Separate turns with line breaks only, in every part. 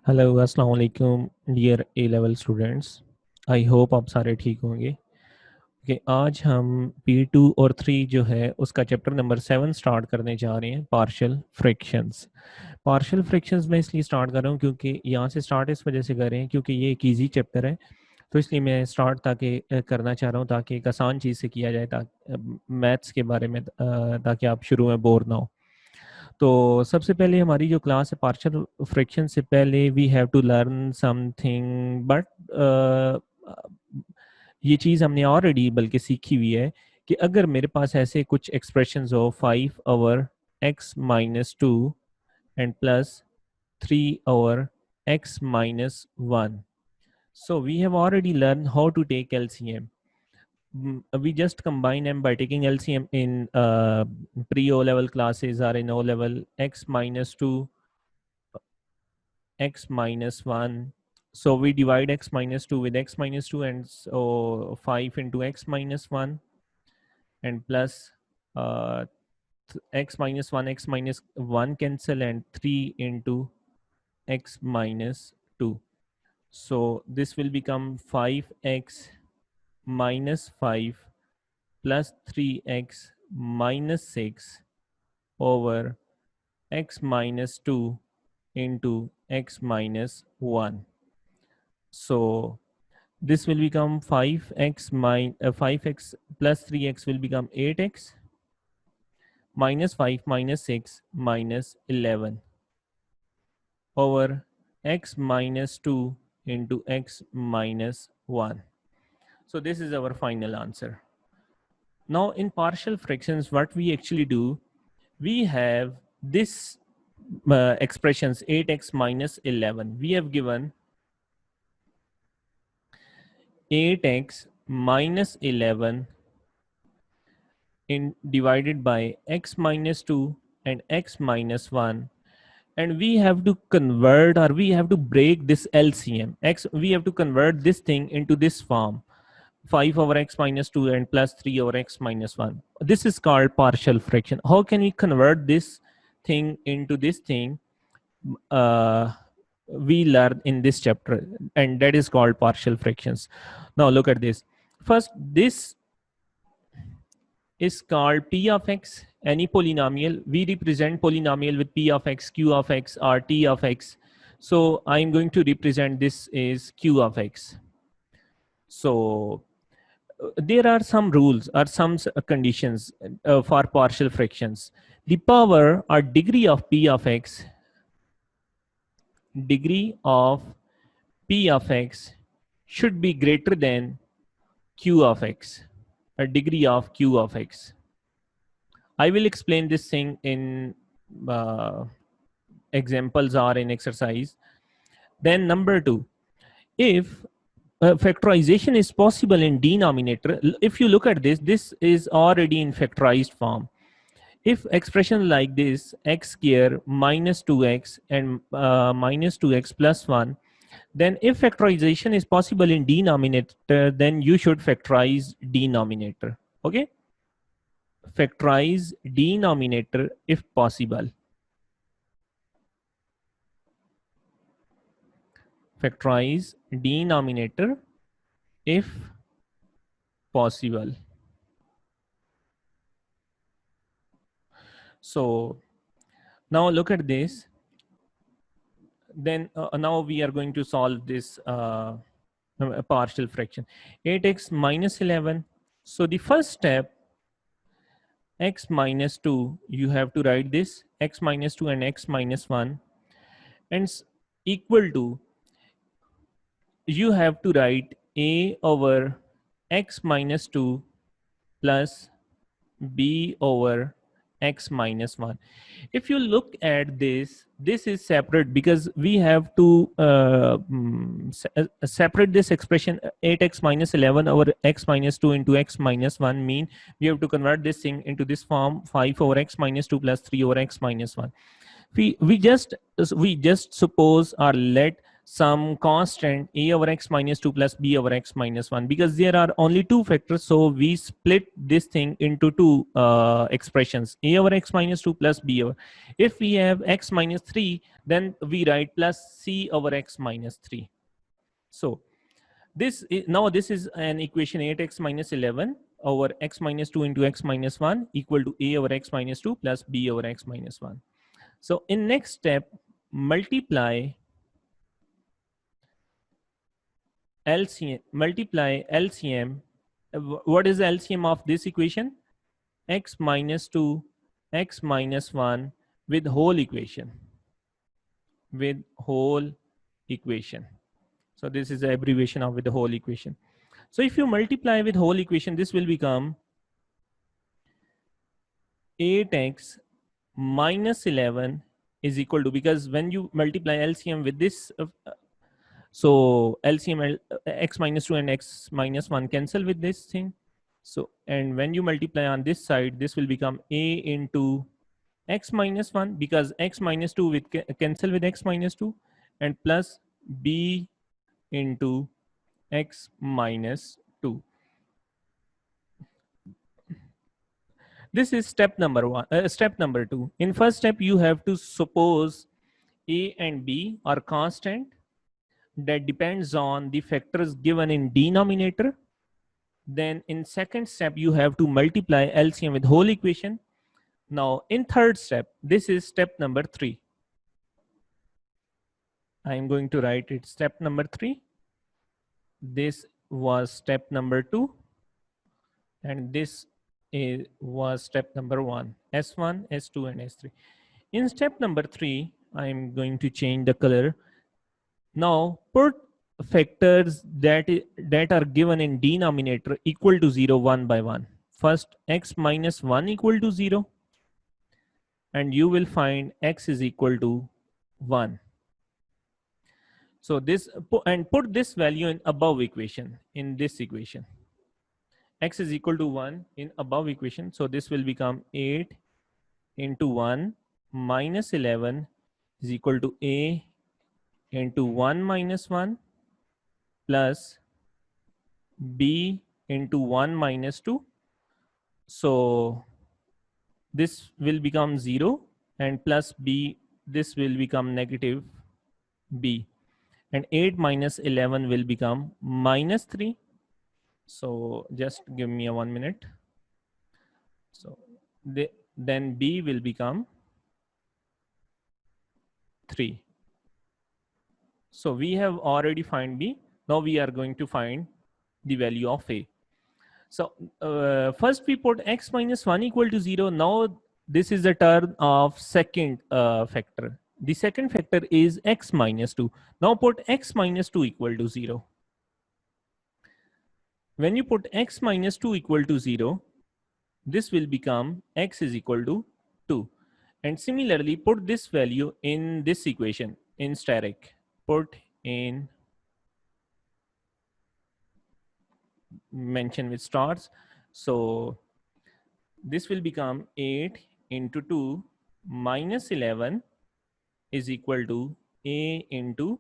Hello अस्सलाम वालेकुम dear A level students. I hope आप सारे ठीक होंगे कि आज हम P2 और 3 जो है उसका चैप्टर नंबर 7 स्टार्ट करने जा रहे हैं, पार्शियल फ्रैक्शंस। पार्शियल फ्रैक्शंस मैं इसलिए स्टार्ट कर रहा हूँ क्योंकि यहाँ से स्टार्ट इस वजह से कर रहे हैं क्योंकि ये एक ईजी चैप्टर है, तो इसलिए मैं स्टार्ट ताकि करना चाह रहा हूँ ताकि एक आसान चीज़ से किया जाए, ताकि मैथ्स के बारे में ताकि आप शुरू में बोर ना हो। तो सबसे पहले हमारी जो क्लास है पार्शियल फ्रैक्शन से पहले we have to learn something, but ये चीज़ हमने ऑलरेडी बल्कि सीखी हुई है कि अगर मेरे पास ऐसे कुछ एक्सप्रेशंस हो 5/x-2 and plus 3/x-1, so we have already learned how to take LCM. We just combine them by taking LCM in pre-O level classes or in O level. X-2, x-1. So we divide x-2 with x-2, and so 5 into x-1 and plus uh, x-1 cancel, and 3 into x-2. So this will become 5x minus 5 plus 3x minus 6 over x minus 2 into x minus 1. So this will become 5x plus 3x will become 8x minus 5 minus 6 minus 11 over x minus 2 into x minus 1. So this is our final answer. Now in partial fractions, what we actually do, we have this expressions 8x minus 11. We have given 8x minus 11 in divided by x minus 2 and x minus 1, and we have to convert, or we have to break this LCM x. We have to convert this thing into this form, 5 over x minus 2 and plus 3 over x minus 1. This is called partial fraction. How can we convert this thing into this thing? We learn in this chapter, and that is called partial fractions. Now look at this. First, this is called P of x. Any polynomial, we represent polynomial with P of x, Q of x, or T of x. So I'm going to represent this is Q of x. So there are some rules or some conditions for partial fractions. The power or degree of P of x, degree of P of x should be greater than Q of x, a degree of Q of x. I will explain this thing in examples or in exercise. Then number 2, if factorization is possible in denominator, if you look at this, this is already in factorized form. If expression like this, x square minus 2x and minus 2x plus 1, then if factorization is possible in denominator, then you should factorize denominator. Okay, factorize denominator if possible. Factorize denominator if possible. So now look at this. Then now we are going to solve this partial fraction, 8x minus 11. So the first step, x minus 2, you have to write this x minus 2 and x minus 1, and equal to, you have to write a over x minus 2 plus b over x minus 1. If you look at this, this is separate because we have to separate this expression 8x minus 11 over x minus 2 into x minus 1, mean we have to convert this thing into this form, 5 over x minus 2 plus 3 over x minus 1. We just suppose or let some constant a over x minus 2 plus b over x minus 1, because there are only two factors, so we split this thing into two expressions, a over x minus 2 plus b over. If we have x minus 3, then we write plus c over x minus 3. So this is, now this is an equation 8x minus 11 over x minus 2 into x minus 1 equal to a over x minus 2 plus b over x minus 1. So in next step, multiply LCM, multiply LCM. What is the LCM of this equation? X minus 2, x minus 1 with whole equation. With whole equation. So this is the abbreviation of with the whole equation. So if you multiply with whole equation, this will become 8x minus 11 is equal to, because when you multiply LCM with this, so LCM x minus 2 and x minus 1 cancel with this thing. So, and when you multiply on this side, this will become a into x minus 1, because x minus 2 with cancel with x minus 2, and plus b into x minus 2. This is step number 1. Step number 2. In first step, you have to suppose a and b are constant that depends on the factors given in denominator. Then in second step, you have to multiply LCM with whole equation. Now in third step, this is step number 3. I'm going to write it step number 3. This was step number 2. And this was step number 1, S1, S2, and S3. In step number 3, I'm going to change the color. Now put factors that are given in denominator equal to 0 one by one. First, x minus 1 equal to 0, and you will find x is equal to 1. So this, and put this value in above equation, in this equation. X is equal to 1 in above equation. So this will become 8 into 1 minus 11 is equal to a into 1 minus 1 plus b into 1 minus 2. So this will become 0, and plus b, this will become negative b, and 8 minus 11 will become minus 3. So just give me a 1 minute. So then b will become 3. So we have already find b. Now we are going to find the value of a. So first we put x minus 1 equal to 0. Now this is the term of second factor. The second factor is x minus 2. Now put x minus 2 equal to 0. When you put x minus 2 equal to 0, this will become x is equal to 2. And similarly, put this value in this equation in steric. Put in, mention with stars. So this will become 8 into 2 minus 11 is equal to a into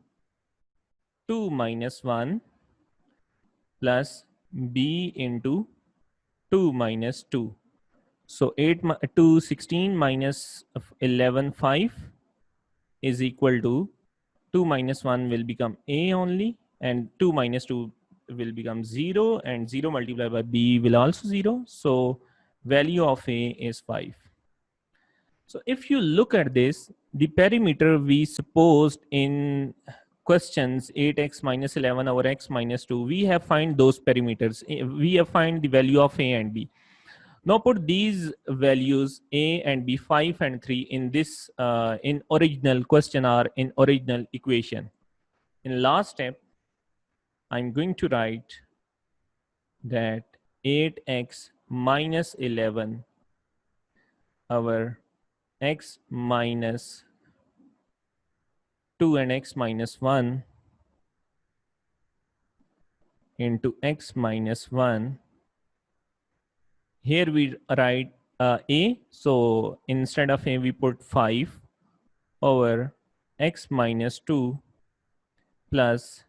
2 minus 1 plus b into 2 minus 2. So 16 minus 11, 5 is equal to 2 minus 1 will become a only, and 2 minus 2 will become 0, and 0 multiplied by b will also 0. So value of a is 5. So if you look at this, the perimeter we supposed in questions 8x minus 11 over x minus 2, we have find those perimeters. We have find the value of a and b. Now put these values a and b, 5 and 3 in this in original question or in original equation. In last step, I'm going to write that 8x minus 11 over x minus 2 and x minus 1 into x minus 1. Here we write a. So instead of a, we put 5 over x minus 2 plus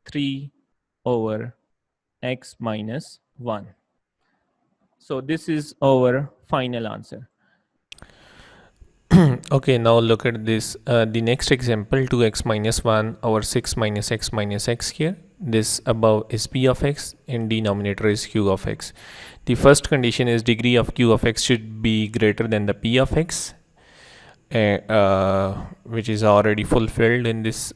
3 over x minus 1. So this is our final answer. Okay, now look at this. The next example, 2x minus 1 over 6 minus x here. This above is p of x and denominator is q of x. The first condition is degree of q of x should be greater than the p of x, which is already fulfilled in this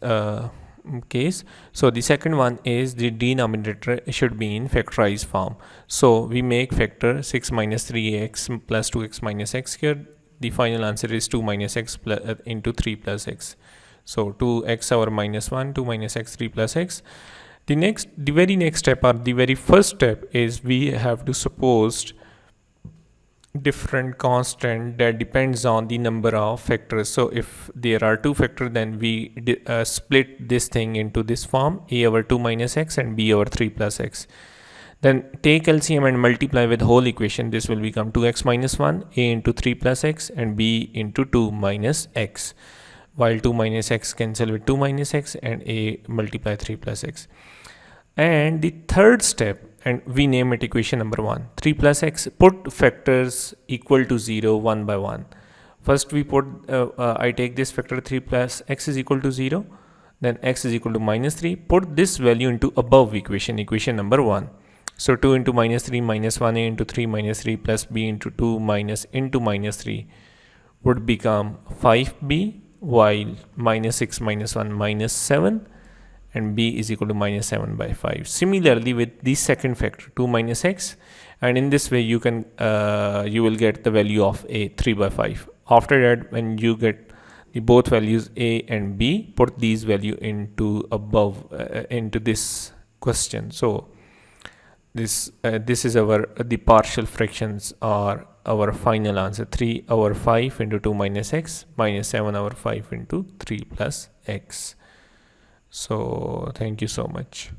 case. So the second one is the denominator should be in factorized form. So we make factor 6 minus 3x plus 2x minus x here. The final answer is 2 minus x plus, into 3 plus x. So 2x over minus 1, 2 minus x, 3 plus x. The very next step, or the very first step, is we have to suppose different constant that depends on the number of factors. So if there are two factors, then we split this thing into this form, a over 2 minus x and b over 3 plus x. Then take LCM and multiply with whole equation. This will become 2x minus 1, a into 3 plus x and b into 2 minus x, while 2 minus x cancel with 2 minus x and a multiply 3 plus x. And the third step, and we name it equation number 1, 3 plus x, put factors equal to 0 one by one. First we put, I take this factor 3 plus x is equal to 0, then x is equal to minus 3, put this value into above equation, equation number 1. So 2 into minus 3 minus 1a into 3 minus 3 plus b into 2 minus into minus 3 would become 5b, while minus 6 minus 1 minus 7, and b is equal to minus 7 by 5. Similarly with the second factor 2 minus x, and in this way you can you will get the value of a 3 by 5. After that, when you get the both values a and b, put these value into above into this question. So this is our the partial fractions, or our final answer, 3 over 5 into 2 minus x minus 7 over 5 into 3 plus x. So thank you so much.